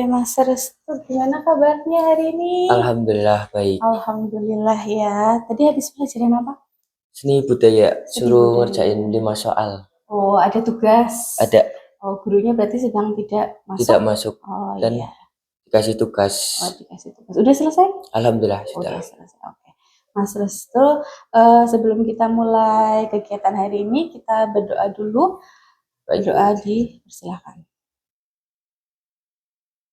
Mas Restu, gimana kabarnya hari ini? Alhamdulillah baik. Alhamdulillah ya. Tadi habis pelajaran apa? Seni budaya Seni suruh budaya. ngerjain 5 soal. Oh, ada tugas. Ada Oh, gurunya berarti sedang tidak masuk. tidak masuk Oh dan iya. dikasih tugas. Oh, dikasih tugas. Udah selesai? Alhamdulillah Oh, sudah. udah selesai. Oke. Mas Restu, sebelum kita mulai kegiatan hari ini, kita berdoa dulu. Baik. Berdoa dipersilakan.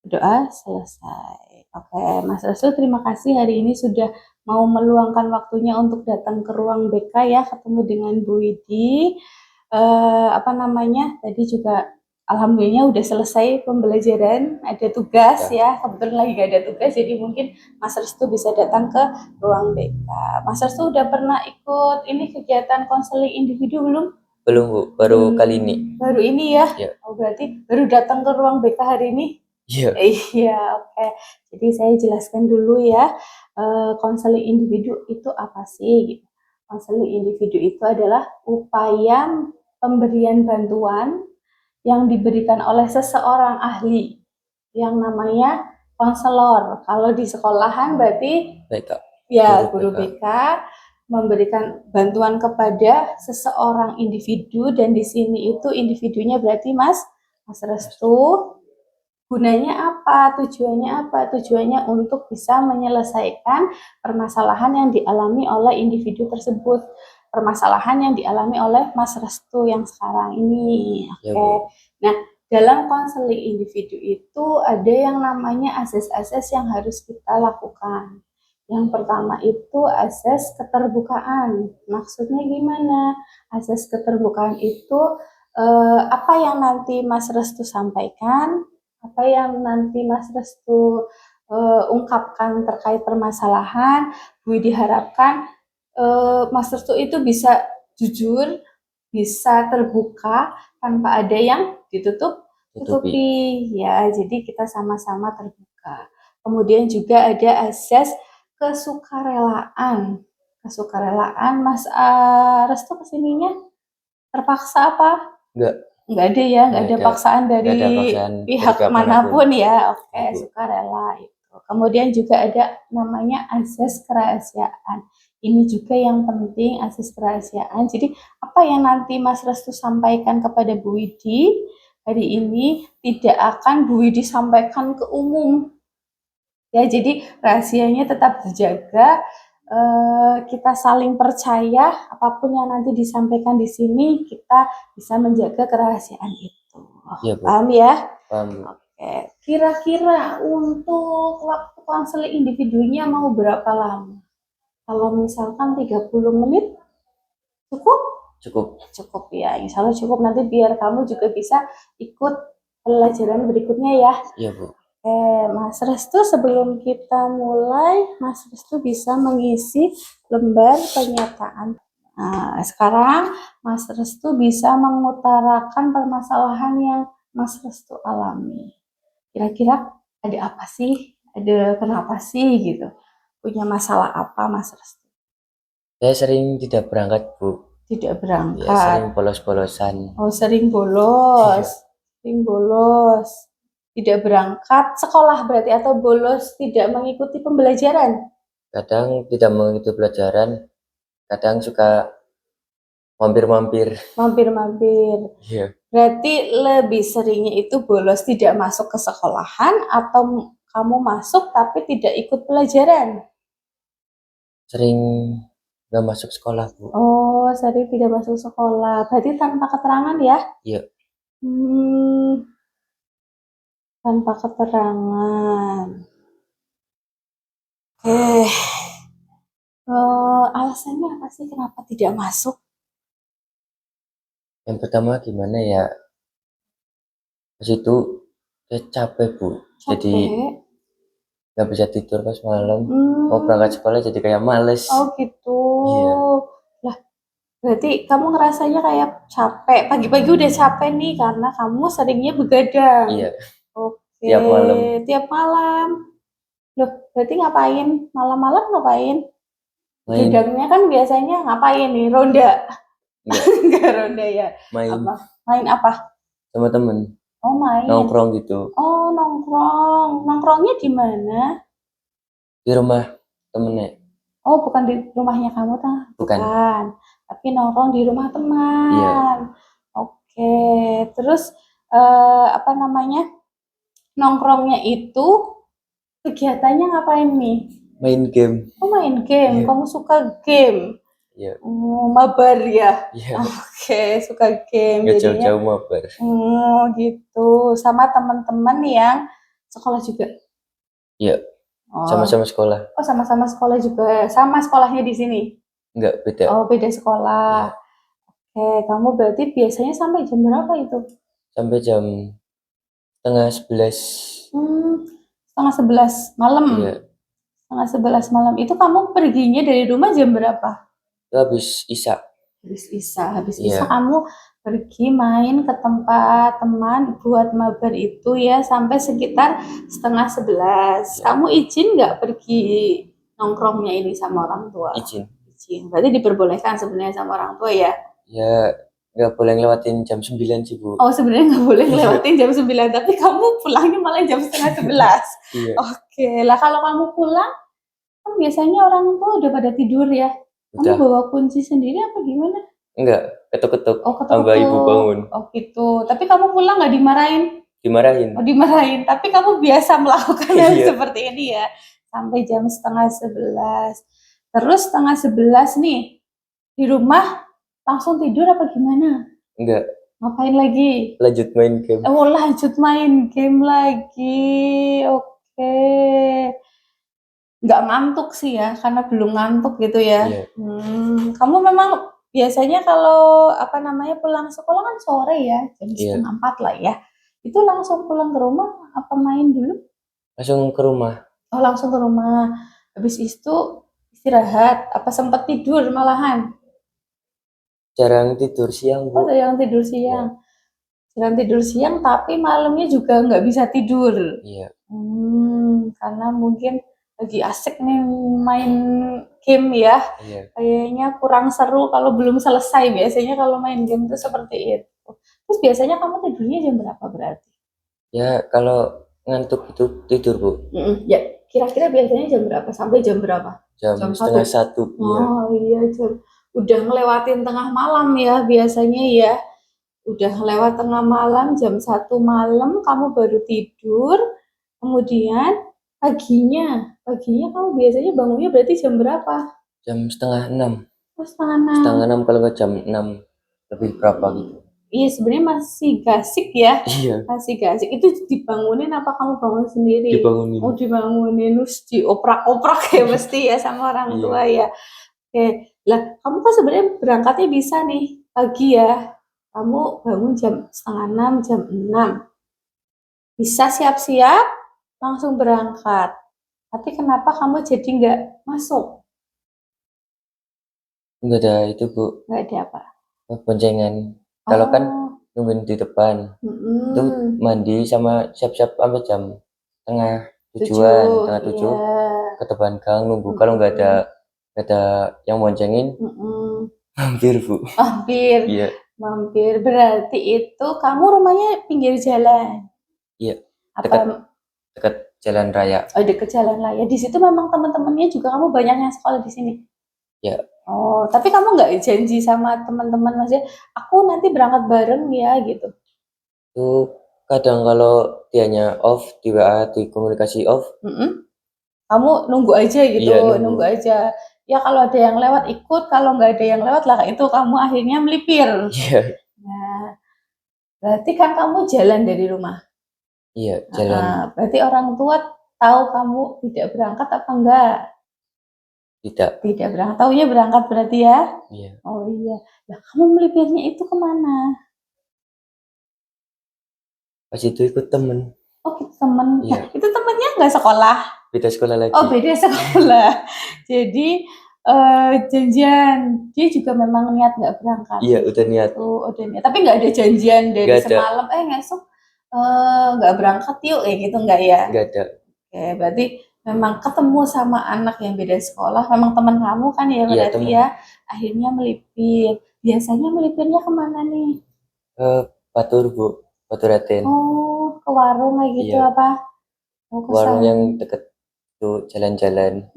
Doa selesai. Oke, Mas Restu, terima kasih hari ini sudah mau meluangkan waktunya untuk datang ke ruang BK ya, ketemu dengan Bu Widi. Tadi juga alhamdulillah udah selesai pembelajaran, ada tugas ya. Kebetulan lagi gak ada tugas, jadi mungkin Mas Restu bisa datang ke ruang BK. Mas Restu udah pernah ikut ini kegiatan konseling individu belum? Belum Bu, baru kali ini. Baru ini ya? Ya. Oh, berarti baru datang ke ruang BK hari ini? Iya. Iya, oke. Jadi saya jelaskan dulu ya, konseling individu itu apa sih? Konseling individu itu adalah upaya pemberian bantuan yang diberikan oleh seseorang ahli yang namanya konselor. Kalau di sekolahan berarti Baik, Kak. ya guru BK memberikan bantuan kepada seseorang individu, dan di sini itu individunya berarti Mas Restu. Gunanya apa? Tujuannya apa? Tujuannya untuk bisa menyelesaikan permasalahan yang dialami oleh individu tersebut. Permasalahan yang dialami oleh Mas Restu yang sekarang ini. Oke. Nah, dalam konseling individu itu ada yang namanya asas-asas yang harus kita lakukan. Yang pertama itu asas keterbukaan. Maksudnya gimana? Asas keterbukaan itu apa yang nanti Mas Restu sampaikan, apa yang nanti Mas Restu ungkapkan terkait permasalahan, gue diharapkan Mas Restu itu bisa jujur, bisa terbuka tanpa ada yang ditutupi ya. Jadi kita sama-sama terbuka. Kemudian juga ada asas kesukarelaan. Kesukarelaan Mas Restu kesininya terpaksa apa? Nggak ada ya, nggak ada paksaan dari pihak manapun ya. Oke, sukarela itu. Kemudian juga ada namanya asas kerahasiaan. Ini juga yang penting, asas kerahasiaan. Jadi apa yang nanti Mas Restu sampaikan kepada Bu Widi hari ini tidak akan Bu Widi sampaikan ke umum. Ya, jadi rahasianya tetap dijaga. Kita saling percaya, apapun yang nanti disampaikan di sini kita bisa menjaga kerahasiaan itu. Ya, Bu. Paham ya? Paham. Oke. Kira-kira untuk waktu konseling individunya mau berapa lama? Kalau misalkan 30 menit cukup? Cukup ya. Insya Allah cukup, nanti biar kamu juga bisa ikut pelajaran berikutnya ya. Iya, Bu. Mas Restu, sebelum kita mulai, Mas Restu bisa mengisi lembar pernyataan. Nah, sekarang Mas Restu bisa mengutarakan permasalahan yang Mas Restu alami. Kira-kira ada apa sih? Ada kenapa sih gitu? Punya masalah apa Mas Restu? Saya sering tidak berangkat, Bu. Tidak berangkat. Ya, sering bolos-bolosan. Oh, sering bolos. Sering bolos. Tidak berangkat sekolah berarti, atau bolos tidak mengikuti pembelajaran? Kadang tidak mengikuti pelajaran, kadang suka mampir-mampir. Iya. Berarti lebih seringnya itu bolos tidak masuk ke sekolahan, atau kamu masuk tapi tidak ikut pelajaran? Sering nggak masuk sekolah, Bu. Oh, sering tidak masuk sekolah. Berarti tanpa keterangan ya? Iya. Tanpa keterangan. Alasannya apa sih kenapa tidak masuk? Yang pertama gimana ya? Pas itu saya capek, Bu. Jadi nggak bisa tidur pas malam. Mau berangkat sekolah jadi kayak males. Oh gitu. Iya. Lah, berarti kamu ngerasanya kayak capek. Pagi-pagi udah capek nih karena kamu seringnya begadang. Iya. Oke. Tiap malam. Loh, berarti ngapain? Malam-malam ngapain? Main. Begadangnya kan biasanya ngapain nih? Ronda? Enggak ronda ya? Main. Apa? Main apa? Sama temen. Oh, main. nongkrong gitu Oh, nongkrong. Nongkrongnya di mana? di rumah temennya. Oh, bukan di rumahnya kamu, Bukan. bukan. Tapi nongkrong di rumah Iya. teman. Oke. Terus apa namanya? Nongkrongnya itu kegiatannya ngapain nih? Main game. Oh, main game. Iya. Kamu suka game? Iya. Mabar ya? Iya. Oke, suka game. Nggak Jadinya, jauh-jauh mabar. gitu. Sama teman-teman yang sekolah juga. Iya. Oh, Sama-sama sekolah. oh sama-sama sekolah juga. Sama sekolahnya di sini. Enggak, beda. Oh, beda sekolah. Iya. Oke, kamu berarti biasanya sampai jam berapa itu? Sampai jam setengah 11. 10:30 malam. Iya. 10:30 malam. Itu kamu perginya dari rumah jam berapa? Itu habis isya. Habis Iya. isya kamu pergi main ke tempat teman buat mabar itu ya sampai sekitar 10:30. Kamu izin nggak pergi nongkrongnya ini sama orang tua? Izin. Berarti diperbolehkan sebenarnya sama orang tua ya? Ya, nggak boleh ngelewatin jam 9 sih, Bu. Oh, sebenarnya nggak boleh ngelewatin jam 9, tapi kamu pulangnya malah jam 10:30. Iya. Oke, lah kalau kamu pulang, kan biasanya orang tua udah pada tidur ya. Kamu Udah. bawa kunci sendiri apa gimana? Enggak, ketuk-ketuk. Oh, Tambah ibu bangun. Oh, gitu. Tapi kamu pulang nggak dimarahin? Dimarahin. Oh, dimarahin. Tapi kamu biasa melakukan hal Iya. seperti ini ya. Sampai jam 10:30. Terus 10:30 nih, di rumah langsung tidur apa gimana? Enggak, Ngapain lagi? lanjut main game. Oh, lanjut main game lagi. Oke. Nggak ngantuk sih ya, karena belum ngantuk gitu ya. Iya. Kamu memang biasanya kalau apa namanya pulang sekolah kan sore ya, jam Iya. 3:30 lah ya. Itu langsung pulang ke rumah apa main dulu? Langsung ke rumah. Oh, langsung ke rumah. Habis itu istirahat, apa sempat tidur malahan? Jarang tidur siang, Oh, Bu. yang tidur siang. Jarang tidur siang, tapi malamnya juga nggak bisa tidur. Iya. Karena mungkin lagi asik nih main game ya. Iya. Kayaknya kurang seru kalau belum selesai. Biasanya kalau main game itu seperti itu. Terus biasanya kamu tidurnya jam berapa berarti? Ya, kalau ngantuk itu tidur, Bu. Ya, kira-kira biasanya jam berapa? Sampai jam berapa? Jam setengah 1. Iya. Oh iya, udah ngelewatin tengah malam ya biasanya ya. Udah lewat tengah malam, jam 1 malam kamu baru tidur. Kemudian paginya kamu biasanya bangunnya berarti jam berapa? Jam setengah 6. Oh, 5:30. Setengah 6 kalau nggak jam 6 lebih berapa gitu. Iya, sebenarnya masih gasik ya. Iya. Masih gasik. Itu dibangunin apa kamu bangun sendiri? Dibangunin. Oh, dibangunin, terus dioprak-oprak ya mesti ya sama orang tua ya. Oke, lah kamu kan sebenarnya berangkatnya bisa nih pagi ya. Kamu bangun jam 5:30, jam 6. Bisa siap-siap, langsung berangkat. Tapi kenapa kamu jadi nggak masuk? Enggak ada itu, Bu. Nggak ada apa? Boncengan. Kalau kan nungguin di depan. Itu mandi sama siap-siap sampai jam setengah 7 iya. ke depan gang nunggu. Kalau nggak ada yang boncengin, mampir, Bu. Mampir. Iya. Mampir. Berarti itu kamu rumahnya pinggir jalan? Iya. Apa? Dekat jalan raya. Oh, dekat jalan raya. Di situ memang teman-temannya juga kamu banyak yang sekolah di sini? Ya. Oh, tapi kamu nggak janji sama teman-teman maksudnya, aku nanti berangkat bareng ya gitu? Itu kadang kalau dianya off, di WA, di komunikasi off. Kamu nunggu aja gitu, Iya, nunggu aja. Ya kalau ada yang lewat ikut, kalau nggak ada yang lewat lah itu kamu akhirnya melipir. Iya. Nah, berarti kan kamu jalan dari rumah? Iya, jalan. Berarti orang tua tahu kamu tidak berangkat apa enggak? Tidak berangkat. Taunya berangkat berarti ya? Iya. Oh iya. Nah, kamu melipirnya itu kemana? Pas itu ikut temen. Oh, temen. Iya. Nah, itu temennya nggak sekolah? Beda sekolah lagi. Oh, beda sekolah. Jadi janjian. Dia juga memang niat nggak berangkat? Iya, udah niat. Oh, udah niat. Tapi nggak ada janjian dari semalam. Ngesuk nggak berangkat yuk, kayak gitu nggak ya? Nggak ada. Oke, berarti memang ketemu sama anak yang beda sekolah. Memang teman kamu kan ya berarti ya. Akhirnya melipir. Biasanya melipirnya kemana nih? Batur, Bu. Faturaden. Oh, ke warung kayak gitu Iya. apa? Oh, ke Warung sana. yang deket tuh jalan-jalan.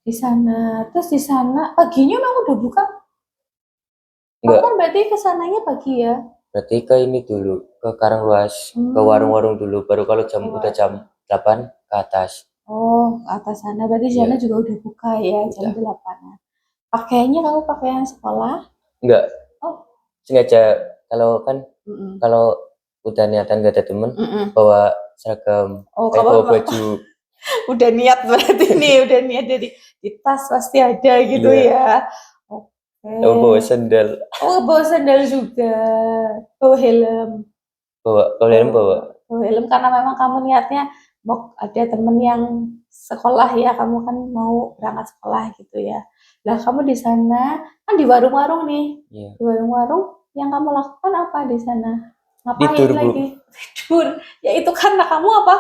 Di sana. Terus di sana paginya memang udah buka. Kamu Enggak, kan berarti ke sananya pagi ya? berarti ke ini dulu, ke Karangluas, ke Hmm, warung-warung dulu, baru kalau ke udah jam warung. 8 ke atas. Oh, ke atas sana. Berarti di sana Iya, juga udah buka ya jam udah. 8. Pakaiannya kamu pakaian sekolah? Enggak, Oh, sengaja kalau kan mm-mm. kalau udah niatan gak ada temen, Mm-mm. bawa seragam, Oh, kayak kamu bawa memang baju. udah niat berarti nih, udah niat di tas pasti ada gitu Iya, ya. Oke. sama bawa sendal, Oh, bawa sandal juga. Bawa helm. bawa kalau helm bawa. Bawa helm karena memang kamu niatnya mau ada temen yang sekolah ya, kamu kan mau berangkat sekolah gitu ya. Lah kamu di sana kan di warung-warung nih. Iya, Di warung-warung yang kamu lakukan apa di sana? Ngapain tidur bu. lagi? Tidur. Ya itu karena kamu apa?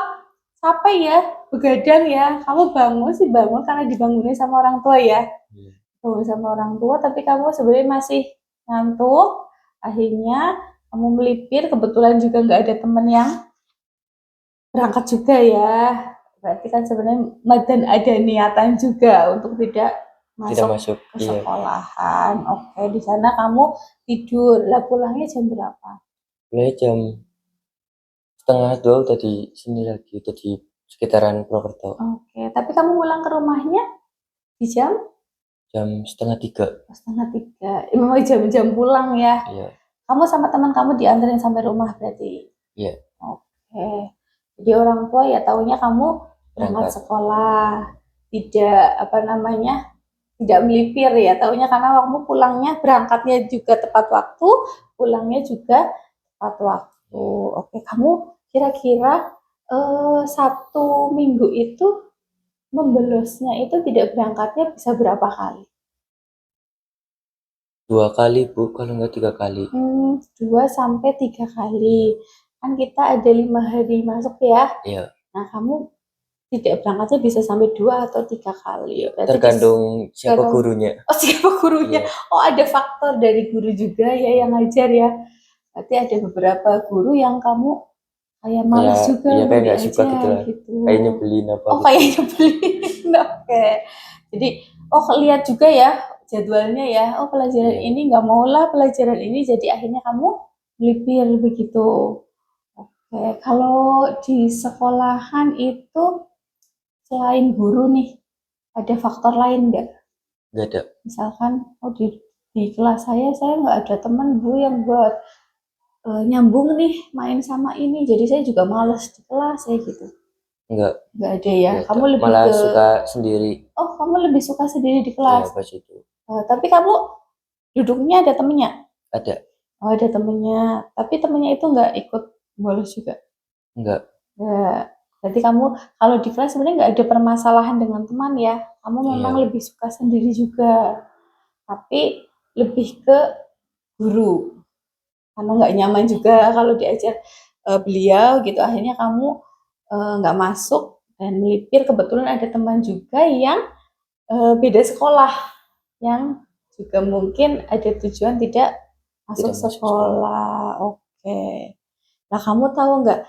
Capek ya, begadang ya. Kamu bangun sih bangun karena dibangunin sama orang tua ya. Iya. Bangun sama orang tua, tapi kamu sebenarnya masih ngantuk. Akhirnya kamu melipir, kebetulan juga nggak ada temen yang berangkat juga ya. Berarti kan sebenarnya dan ada niatan juga untuk tidak Tidak masuk masuk, ke iya. sekolahan. Oke, di sana kamu tidur. Lah pulangnya jam berapa? Mulai jam setengah dua udah di sini lagi, udah di sekitaran Purwokerto. Oke, tapi kamu pulang ke rumahnya di jam Jam setengah tiga. setengah tiga. Memang jam-jam pulang ya. Iya, Kamu sama teman kamu dianterin sampai rumah berarti. iya, Oke. Jadi orang tua ya taunya kamu berangkat berangkat. sekolah, tidak apa namanya, tidak melipir ya. Taunya karena kamu pulangnya berangkatnya juga tepat waktu, pulangnya juga tepat waktu. Iya. Oke, kamu kira-kira 1 minggu itu membelosnya itu tidak berangkatnya bisa berapa kali? 2 kali bu, kalau nggak 3 kali. 2 sampai 3 kali. Iya, Kan kita ada 5 hari masuk ya. iya, Nah, kamu tidak berangkatnya bisa sampai 2 atau 3 kali. iya. Berarti Tergantung siapa tergantung gurunya. oh siapa gurunya. Iya, Oh ada faktor dari guru juga ya yang ngajar ya. Berarti ada beberapa guru yang kamu kayak males kayak juga iya mau kayak nggak suka gitu diajar lah. gitu. Kayak nyebelin apa Oh gitu. kayak nyebelin. Oke. Jadi oh lihat juga ya jadwalnya ya. Oh pelajaran Iya, ini nggak mau lah pelajaran ini jadi akhirnya kamu melipir begitu. Oke, kalau di sekolahan itu selain guru nih, ada faktor lain nggak? nggak ada. Misalkan, oh di kelas saya nggak ada teman bu yang buat nyambung nih main sama ini, jadi saya juga males di kelas saya gitu. Nggak, Nggak ada ya. nggak ada. Kamu lebih Malah ke, suka sendiri. oh kamu lebih suka sendiri di Iya, kelas. pas itu. Tapi kamu duduknya ada temennya? Ada. Oh ada temennya. Tapi temennya itu nggak ikut bolos juga. Nggak. Ya, berarti kamu kalau di kelas sebenarnya nggak ada permasalahan dengan teman ya. Kamu memang Iya, lebih suka sendiri juga, tapi lebih ke guru. Karena nggak nyaman juga kalau diajar beliau gitu. Akhirnya kamu nggak masuk dan melipir. Kebetulan ada teman juga yang beda sekolah, yang juga mungkin ada tujuan tidak masuk tidak masuk sekolah. sekolah. Oke. Nah, kamu tahu nggak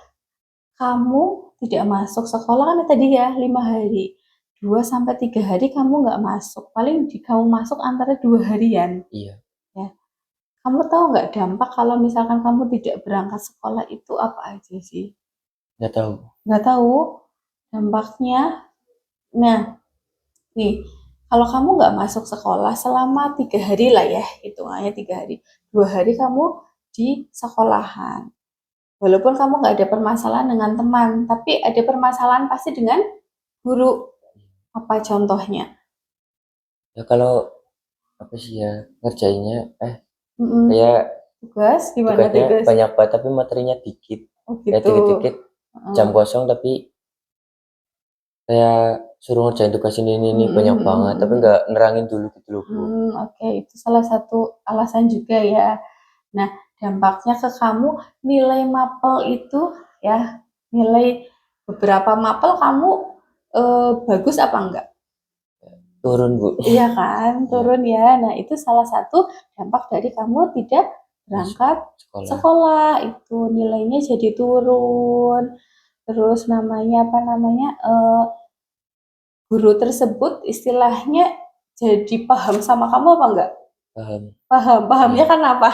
kamu tidak masuk sekolah kan tadi ya 5 hari 2 sampai 3 hari kamu nggak masuk paling di kamu masuk antara 2 harian Iya, ya kamu tahu nggak dampak kalau misalkan kamu tidak berangkat sekolah itu apa aja sih nggak tahu. nggak tahu dampaknya nah nih kalau kamu nggak masuk sekolah selama 3 hari lah ya hitungannya 3 hari 2 hari kamu di sekolahan. Walaupun kamu nggak ada permasalahan dengan teman, tapi ada permasalahan pasti dengan guru. Apa contohnya? Ya kalau apa sih ya ngerjainnya Mm-mm. kayak Tugas, gimana tugasnya tugas? banyak banget tapi materinya dikit. Oh Kayak gitu. dikit-dikit jam Heeh. kosong tapi kayak suruh ngerjain tugas ini banyak banget tapi Mm-mm. nggak nerangin dulu gitu loh bu. Oke, itu salah satu alasan juga ya. Nah, dampaknya ke kamu nilai mapel itu ya, nilai beberapa mapel kamu bagus apa enggak? Turun bu. Iya kan, Iya, turun ya. Nah, itu salah satu dampak dari kamu tidak berangkat sekolah. sekolah itu nilainya jadi turun. Terus guru tersebut istilahnya jadi paham sama kamu apa enggak? Paham. Pahamnya Iya. kan apa?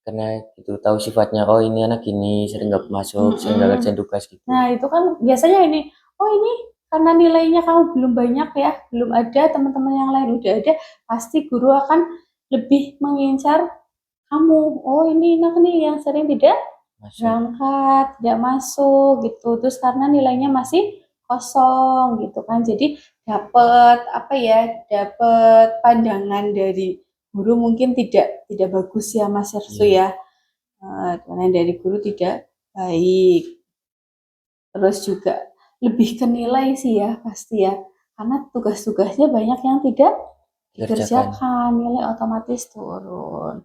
Karena itu tahu sifatnya, oh ini anak gini sering nggak masuk, sering nggak Mm-mm. ngerjain tugas gitu. Nah, itu kan biasanya ini karena nilainya kamu belum banyak ya, belum ada, teman-teman yang lain udah ada, pasti guru akan lebih mengincar kamu. Oh, ini anak nih yang sering tidak Masuk. berangkat, tidak masuk gitu. Terus karena nilainya masih kosong gitu kan. Jadi dapat apa ya? Dapat pandangan dari guru mungkin tidak bagus ya Mas Hersu Iya. ya. Pandangan dari guru tidak baik. Terus juga lebih ke nilai sih ya pasti ya. Karena tugas-tugasnya banyak yang tidak dikerjakan, nilai otomatis turun.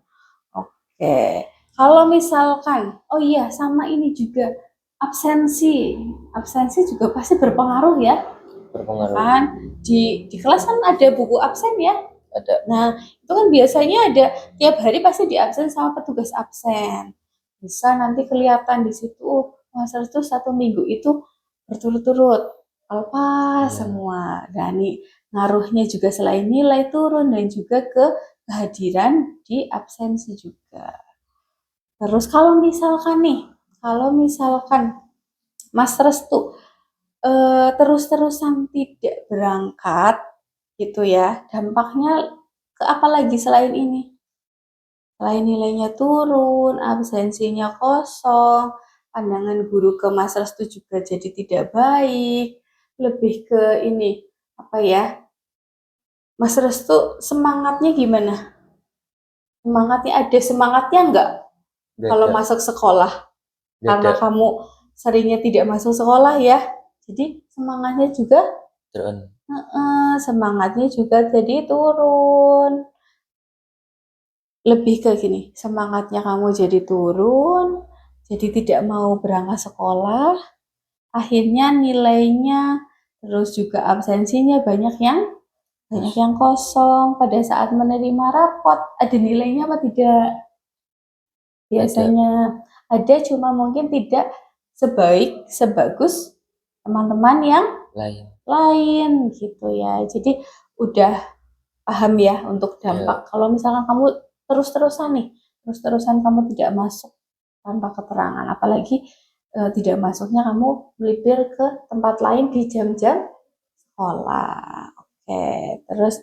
Oke. Kalau misalkan, oh iya sama ini juga absensi. Absensi juga pasti berpengaruh ya. Berpengaruh. Kan di kelas kan ada buku absen ya. Ada. Nah, itu kan biasanya ada tiap hari pasti di absen sama petugas absen. Bisa nanti kelihatan di situ masa itu 1 minggu itu berturut-turut lepas Iya. semua. Dan ngaruhnya juga selain nilai turun dan juga ke kehadiran di absensi juga. Terus kalau misalkan Mas Restu terus-terusan tidak berangkat gitu ya, dampaknya ke apa lagi selain ini? Selain nilainya turun, absensinya kosong, pandangan guru ke Mas Restu juga jadi tidak baik, lebih ke ini apa ya? Mas Restu semangatnya gimana? Semangatnya enggak kalau Beda. masuk sekolah? Karena Beda. kamu seringnya tidak masuk sekolah ya, jadi semangatnya juga Turun. semangatnya juga jadi turun. Lebih ke gini, semangatnya kamu jadi turun, jadi tidak mau berangkat sekolah, akhirnya nilainya, terus juga absensinya banyak yang kosong. Pada saat menerima rapot, ada nilainya apa tidak? Biasanya ada, cuma mungkin tidak sebagus teman-teman yang lain gitu ya. Jadi udah paham ya untuk dampak. Kalau misalkan kamu terus-terusan kamu tidak masuk tanpa keterangan, apalagi tidak masuknya kamu melipir ke tempat lain di jam-jam sekolah. Oke, terus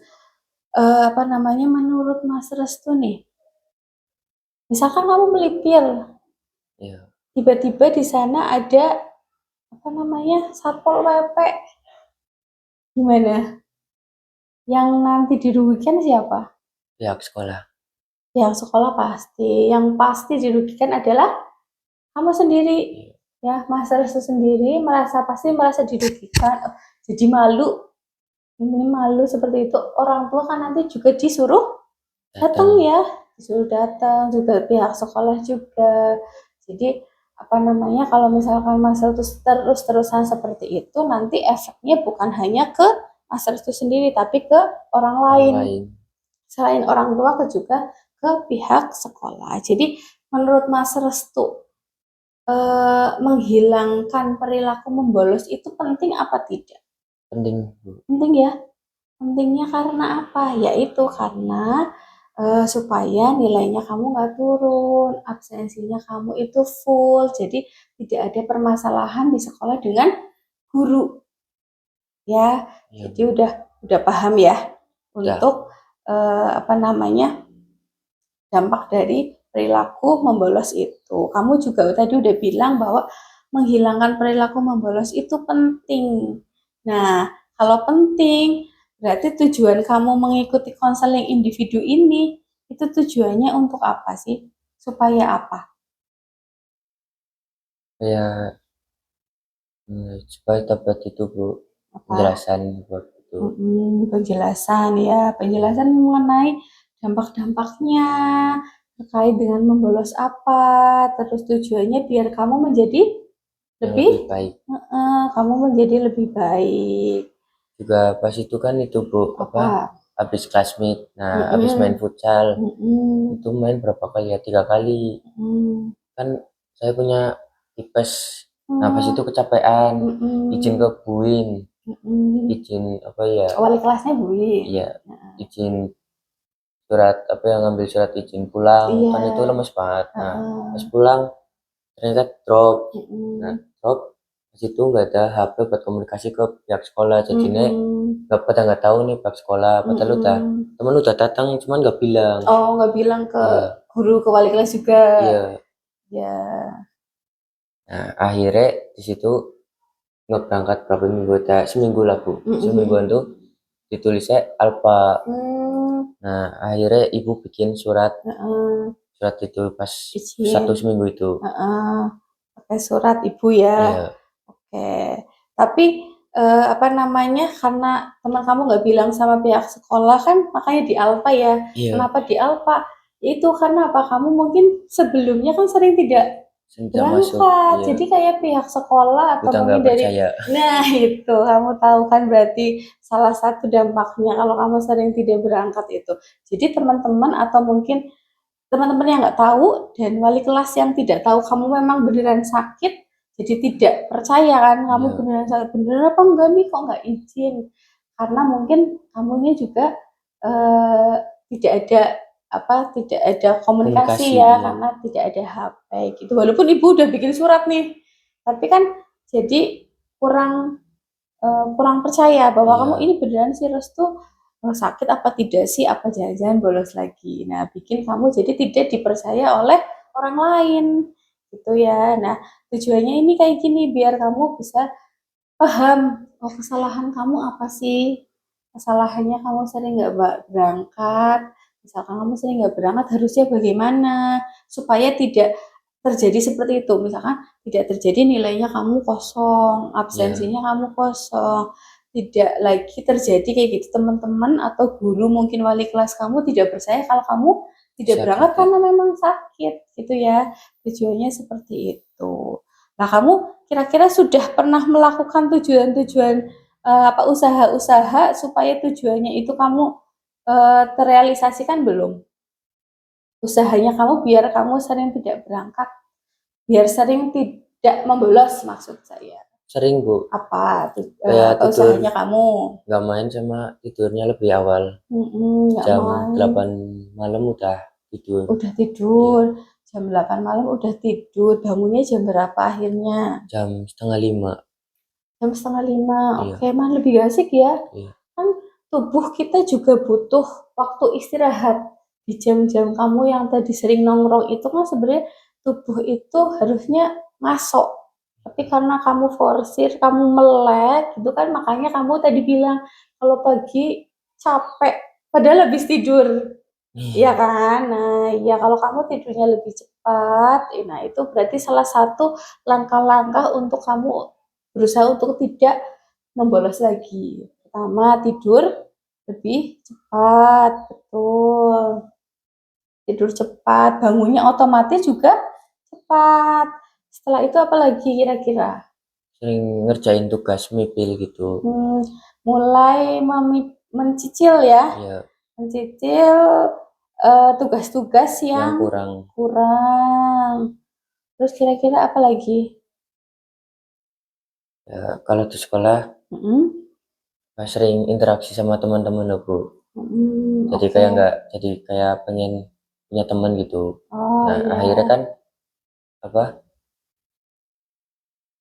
menurut Mas Restu nih, misalkan kamu melipir, tiba-tiba di sana ada satpol PP, gimana? Yang nanti dirugikan siapa? Pihak sekolah. Pihak sekolah pasti. Yang pasti dirugikan adalah kamu sendiri. Ya, Mas Restu sendiri pasti merasa dirugikan. Jadi malu. Ini malu seperti itu. Orang tua kan nanti juga disuruh datang ya. Disuruh datang, juga pihak sekolah juga. Jadi kalau misalkan Mas Restu terus-terusan seperti itu, nanti efeknya bukan hanya ke Mas Restu sendiri, tapi ke orang lain. Selain orang tua juga ke pihak sekolah. Jadi menurut Mas Restu, menghilangkan perilaku membolos itu penting apa tidak? Penting. Penting ya. Pentingnya karena apa? Yaitu karena supaya nilainya kamu nggak turun, absensinya kamu itu full, jadi tidak ada permasalahan di sekolah dengan guru. Ya, jadi udah paham ya untuk dampak dari perilaku membolos itu. Kamu juga tadi udah bilang bahwa menghilangkan perilaku membolos itu penting. Nah, kalau penting, berarti tujuan kamu mengikuti konseling individu ini, itu tujuannya untuk apa sih? Supaya apa? Supaya dapat itu Bu, penjelasan buat itu. Penjelasan ya, penjelasan mengenai dampak-dampaknya terkait dengan membolos apa, terus tujuannya biar kamu menjadi lebih baik. Kamu menjadi lebih baik. Juga pas itu kan itu Bu, habis classmate, nah habis main futsal itu main berapa kali ya, 3 kali kan. Saya punya tipes, nah pas itu kecapean, izin ke buin, izin apa ya, wali kelasnya Bui. iya izin surat apa yang ngambil surat izin pulang, Iya. kan itu lemes banget. Nah pas pulang ternyata drop, nah drop di situ nggak ada HP buat komunikasi ke pihak sekolah, jadinya nggak tahu nih pihak sekolah, padahal temen udah datang cuman nggak bilang. Oh, nggak bilang ke Iya. guru, ke wali kelas juga. Iya. Ya. Nah akhirnya di situ nggak berangkat berapa minggu, seminggu lah Bu, semingguan tuh ditulisnya alfa. Nah akhirnya ibu bikin surat itu pas Izin. 1 seminggu itu. Pakai surat ibu ya. Iya. Oke. Tapi apa namanya, karena teman kamu nggak bilang sama pihak sekolah kan, makanya di Alfa ya. Iya. Kenapa di Alfa? Itu karena apa? Kamu mungkin sebelumnya kan sering tidak berangkat, Iya. jadi kayak pihak sekolah atau Udah mungkin nggak dari, percaya. nah itu kamu tahu kan, berarti salah satu dampaknya kalau kamu sering tidak berangkat itu. Jadi teman-teman atau mungkin teman-teman yang nggak tahu dan wali kelas yang tidak tahu kamu memang beneran sakit, jadi tidak percaya kan kamu Iya. beneran sakit, beneran apa enggak nih kok nggak izin, karena mungkin kamunya juga tidak ada tidak ada komunikasi ya, Iya. karena tidak ada HP gitu. Walaupun ibu udah bikin surat nih, tapi kan jadi kurang percaya bahwa Iya. kamu ini beneran sih Restu sakit apa tidak sih, apa jangan-jangan bolos lagi. Nah, bikin kamu jadi tidak dipercaya oleh orang lain gitu ya. Nah, tujuannya ini kayak gini biar kamu bisa paham, oh kesalahan kamu apa sih? Kesalahannya kamu sering nggak berangkat. Misalkan kamu sering nggak berangkat, harusnya bagaimana supaya tidak terjadi seperti itu. Misalkan tidak terjadi nilainya kamu kosong, absensinya kamu kosong. Tidak lagi terjadi kayak gitu, teman-teman atau guru mungkin wali kelas kamu tidak percaya kalau kamu tidak Sakit, berangkat ya. karena memang sakit gitu ya. Tujuannya seperti itu. Nah, kamu kira-kira sudah pernah melakukan tujuan-tujuan usaha-usaha supaya tujuannya itu kamu terrealisasikan belum? Usahanya kamu biar kamu sering tidak berangkat, biar sering tidak membolos maksud saya. Sering Bu, Apa kayak tidur usahanya kamu? nggak main sama tidurnya lebih awal, Nggak jam main. 8 malam udah tidur. Udah tidur. Jam 8 malam udah tidur. Bangunnya jam berapa akhirnya? Jam setengah 5. Jam setengah 5. Iya. Oke, mah lebih asik ya. Iya. Kan tubuh kita juga butuh waktu istirahat. Di jam-jam kamu yang tadi sering nongkrong itu kan sebenarnya tubuh itu harusnya masuk. Tapi karena kamu forsir, kamu melek gitu kan, makanya kamu tadi bilang kalau pagi capek padahal habis tidur. Iya kan? Nah, ya kalau kamu tidurnya lebih cepat, nah itu berarti salah satu langkah-langkah untuk kamu berusaha untuk tidak membolos lagi. Pertama, tidur lebih cepat, betul. Tidur cepat, bangunnya otomatis juga cepat. Setelah itu apa lagi kira-kira? Sering ngerjain tugas mipil gitu. Mulai mencicil ya. Iya. Mencicil tugas-tugas yang kurang. Terus kira-kira apa lagi? Ya, kalau di sekolah sering interaksi sama teman-teman loh Bu. Jadi kayak pengen punya teman gitu. Nah iya. akhirnya kan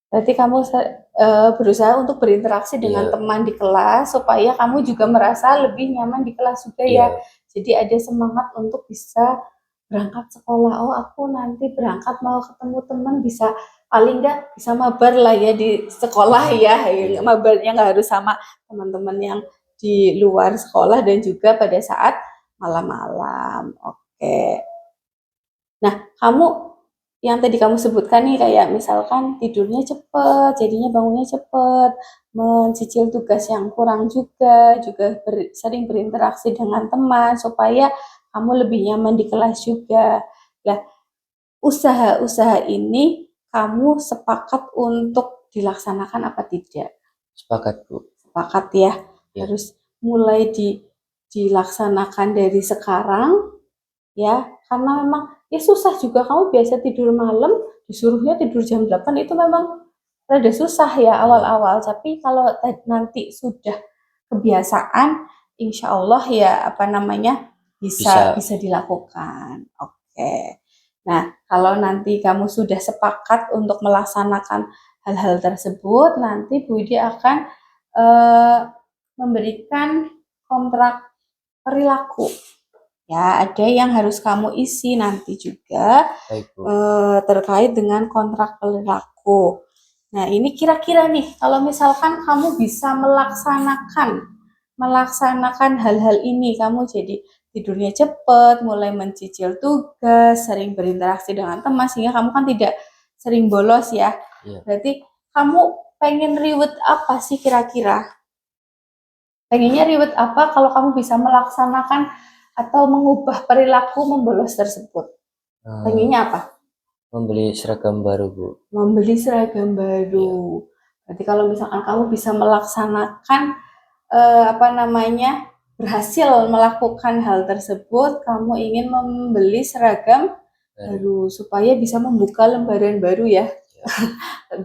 Berarti kamu berusaha untuk berinteraksi dengan teman di kelas supaya kamu juga merasa lebih nyaman di kelas juga ya. Jadi ada semangat untuk bisa berangkat sekolah. Oh, aku nanti berangkat mau ketemu teman, bisa paling nggak bisa mabar lah ya di sekolah ya. Mabarnya nggak harus sama teman-teman yang di luar sekolah dan juga pada saat malam-malam. Oke. Nah, kamu yang tadi kamu sebutkan nih, kayak misalkan tidurnya cepet, jadinya bangunnya cepet, mencicil tugas yang kurang juga sering berinteraksi dengan teman supaya kamu lebih nyaman di kelas juga. Nah, usaha-usaha ini kamu sepakat untuk dilaksanakan apa tidak? Sepakat Bu. Sepakat ya, harus mulai dilaksanakan dari sekarang ya, karena memang ya susah juga, kamu biasa tidur malam disuruhnya tidur jam 8 itu memang rada susah ya awal-awal, tapi kalau nanti sudah kebiasaan insya Allah ya apa namanya bisa Bisa. dilakukan. Oke. Nah, kalau nanti kamu sudah sepakat untuk melaksanakan hal-hal tersebut, nanti Bu Widi akan memberikan kontrak perilaku. Ya, ada yang harus kamu isi nanti juga Baik, Bu. terkait dengan kontrak perilaku. Nah, ini kira-kira nih, kalau misalkan kamu bisa melaksanakan hal-hal ini, kamu jadi tidurnya cepat, mulai mencicil tugas, sering berinteraksi dengan teman, sehingga kamu kan tidak sering bolos ya. Iya. Berarti kamu pengen reward apa sih kira-kira? Pengennya reward apa kalau kamu bisa melaksanakan atau mengubah perilaku membolos tersebut? Pengennya apa? Membeli seragam baru, Bu. Membeli seragam baru. Berarti kalau misalkan kamu bisa melaksanakan berhasil melakukan hal tersebut, kamu ingin membeli seragam baru supaya bisa membuka lembaran baru ya.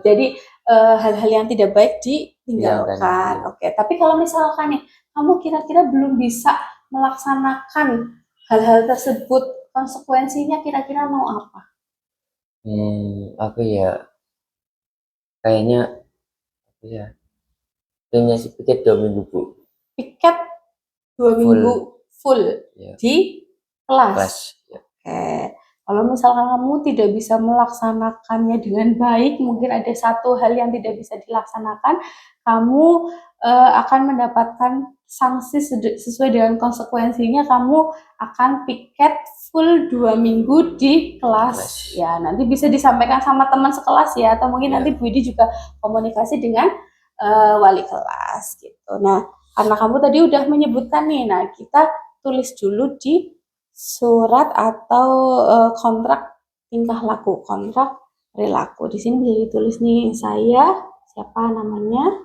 Jadi hal-hal yang tidak baik ditinggalkan. Oke, tapi kalau misalkan nih kamu kira-kira belum bisa melaksanakan hal-hal tersebut, konsekuensinya kira-kira mau apa? Apa ya? Kayaknya apa ya? Kayaknya sih piket 2 minggu, Bu. Piket 2 minggu full Ya. di kelas. Ya. Oke. Kalau misalkan kamu tidak bisa melaksanakannya dengan baik, mungkin ada satu hal yang tidak bisa dilaksanakan, kamu akan mendapatkan sanksi sesuai dengan konsekuensinya, kamu akan piket full 2 minggu di kelas. Ya, nanti bisa disampaikan sama teman sekelas ya, atau mungkin nanti Bu Widi juga komunikasi dengan wali kelas gitu. Nah, karena kamu tadi udah menyebutkan nih, nah kita tulis dulu di surat atau kontrak tingkah laku, kontrak perilaku. Di sini bisa ditulis nih, saya siapa namanya.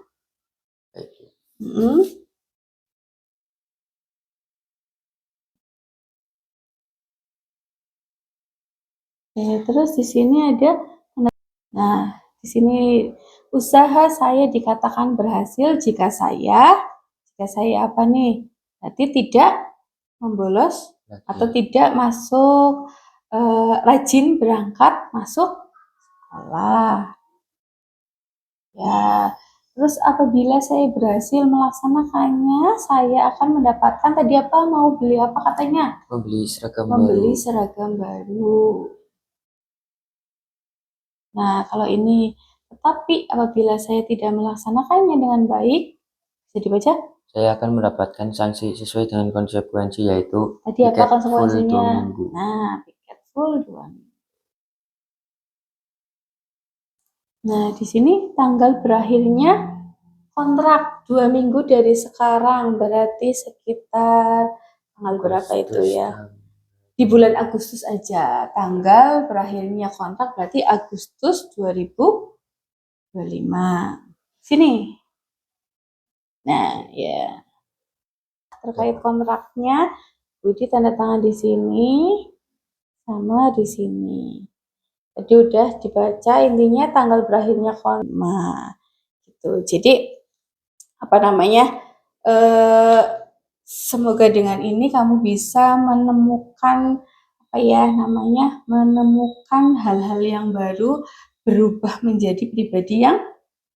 Terus di sini ada, nah di sini usaha saya dikatakan berhasil jika saya apa nih? Berarti tidak membolos atau tidak masuk rajin berangkat masuk sekolah. Ya, terus apabila saya berhasil melaksanakannya, saya akan mendapatkan tadi apa? Mau beli apa katanya? Membeli seragam Membeli seragam baru. Nah, kalau ini tetapi apabila saya tidak melaksanakannya dengan baik, bisa dibaca? Saya akan mendapatkan sanksi sesuai dengan konsekuensi, yaitu tadi apa konsekuensinya? full 2 minggu. Nah, piket full 2 minggu. Nah, di sini tanggal berakhirnya kontrak 2 minggu dari sekarang, berarti sekitar tanggal berapa itu ya? Di bulan Agustus aja, tanggal berakhirnya kontrak berarti Agustus 2025. Sini. Nah, ya. Terkait kontraknya, Budi tanda tangan di sini sama di sini. Jadi udah dibaca, intinya tanggal berakhirnya kontrak. Gitu. Jadi apa namanya? Semoga dengan ini kamu bisa menemukan menemukan hal-hal yang baru, berubah menjadi pribadi yang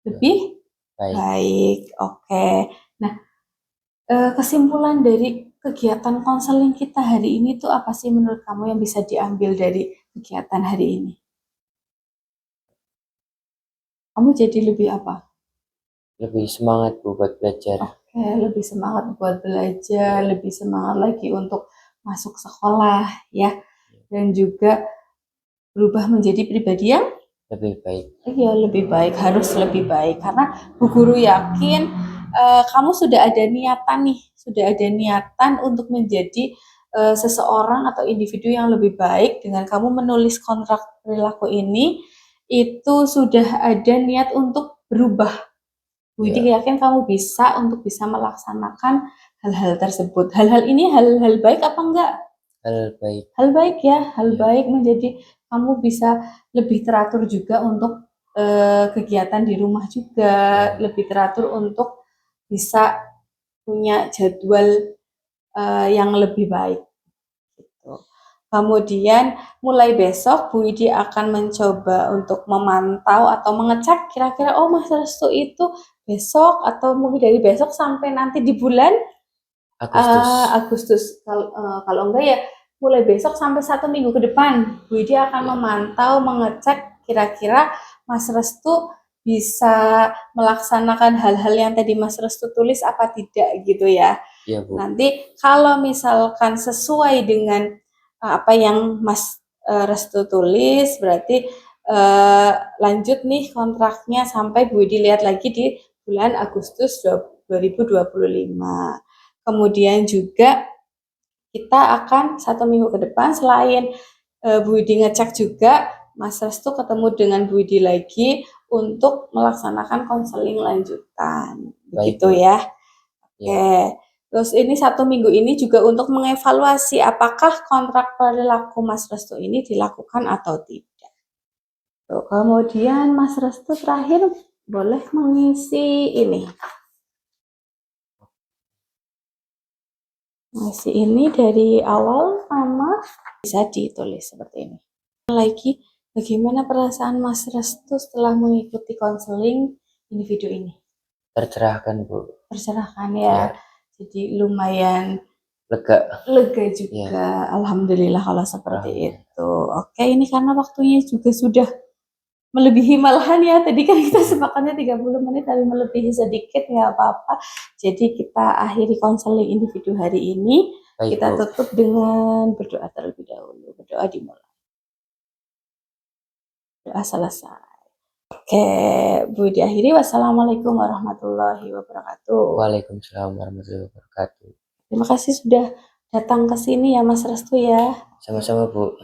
lebih baik. Oke. Nah, kesimpulan dari kegiatan konseling kita hari ini tuh apa sih menurut kamu yang bisa diambil dari kegiatan hari ini? Kamu jadi lebih apa? Lebih semangat, Bu, buat belajar. Oke, lebih semangat buat belajar, lebih semangat lagi untuk masuk sekolah ya, dan juga berubah menjadi pribadi yang lebih baik. Iya, lebih baik, harus lebih baik, karena Bu Guru yakin kamu sudah ada niatan untuk menjadi seseorang atau individu yang lebih baik. Dengan kamu menulis kontrak perilaku ini, itu sudah ada niat untuk berubah Bu Widi yakin kamu bisa untuk bisa melaksanakan hal-hal tersebut. Hal-hal ini hal-hal baik apa enggak? Hal baik. Hal baik ya, hal Iya. baik menjadi kamu bisa lebih teratur juga untuk kegiatan di rumah juga, lebih teratur untuk bisa punya jadwal yang lebih baik. Gitu. Kemudian mulai besok Bu Widi akan mencoba untuk memantau atau mengecek kira-kira oh Mas Restu itu besok atau mungkin dari besok sampai nanti di bulan Agustus. Kalau enggak ya mulai besok sampai 1 minggu ke depan Bu Widi akan memantau mengecek kira-kira Mas Restu bisa melaksanakan hal-hal yang tadi Mas Restu tulis apa tidak gitu ya. Iya, Bu. Nanti kalau misalkan sesuai dengan apa yang Mas Restu tulis berarti lanjut nih kontraknya sampai Bu Widi lihat lagi di bulan Agustus 2025. Kemudian juga kita akan 1 minggu ke depan selain Bu Widi ngecek juga Mas Restu ketemu dengan Bu Widi lagi untuk melaksanakan konseling lanjutan. Begitu ya. Oke. Terus ini 1 minggu ini juga untuk mengevaluasi apakah kontrak perilaku Mas Restu ini dilakukan atau tidak. Tuh, kemudian Mas Restu terakhir boleh mengisi ini. Mengisi ini dari awal sama bisa ditulis seperti ini. Lagi, bagaimana perasaan Mas Restu setelah mengikuti konseling individu ini? Tercerahkan, Bu. Tercerahkan ya. Jadi lumayan lega juga. Alhamdulillah kalau seperti itu. Oke, ini karena waktunya juga sudah melebihi malahan ya. Tadi kan kita sepakatnya 30 menit tapi melebihi sedikit nggak apa-apa. Jadi kita akhiri konseling individu hari ini. Baik, kita Bu. tutup dengan berdoa terlebih dahulu. Berdoa dimulai. Doa selesai. Oke, Bu diakhiri. Wassalamualaikum warahmatullahi wabarakatuh. Waalaikumsalam warahmatullahi wabarakatuh. Terima kasih sudah datang ke sini ya Mas Restu ya. Sama-sama, Bu.